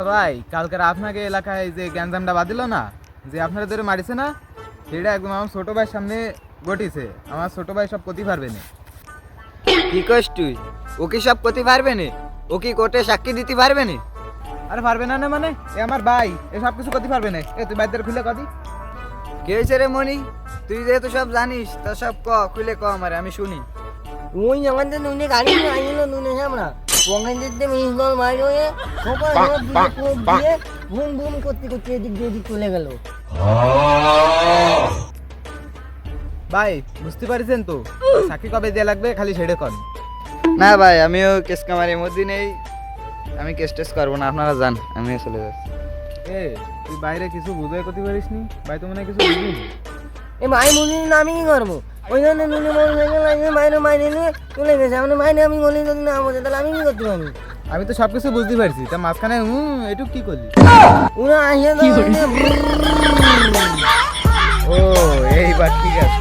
ভাই কালকের আপনাকে এলাকায় যে গ্যাঞ্জামটা বাঁধিল না, যে আপনারা ধরে মারিছে না, সেটা একদম আমার ছোট ভাইয়ের সামনে ঘটিছে। আমার ছোট ভাই সব করতে পারবে না। কি কস তুই? ও কি সব করতে পারবে না? ও কি কোর্টে সাক্ষী দিতে পারবে না? আরে পারবে না না মানে এ আমার ভাই, এ সব কিছু করতে পারবে না। এ তুই বাইদের খুলে কদি। কে হয়েছে রে মনি? তুই যেহেতু সব জানিস তা সব খুলে আমারে আমি শুনি। ওই আমাদের নুনে গাড়ি নিয়ে আইলো নুনে আমরা ওখান থেকে মিসবল মারি হয়ে সবাই আমার দিকে কোপ দিয়ে বুম বুম করতে করতে এদিক দিয়ে এদিক চলে গেল। ভাই বুঝতে পারছেন তো, সাক্ষী কবে দেওয়া লাগবে খালি সেটা কর। না ভাই, আমিও কেস কামারির মধ্যে নেই, আমি কেস টেস করবো না, আপনারা যান, আমিও চলে যাচ্ছি। এ তুই বাইরে কিছু বুঝে করতে পারিস নি ভাই, তো মনে হয় কিছু বুঝবি। এ ভাই বুঝিনি না আমি কি করবো? ওই জন্য নুনে মরে গেছে মাইনে মাইনে নিয়ে চলে গেছে। মানে মাইনে আমি বলি যদি না বোঝে তাহলে আমি কি করতে পারি? আমি তো সব কিছু বুঝতে পারছি, তা মাঝখানে এটুক কি করলি? ওরা আসে তো ও এইবার ঠিক আছে।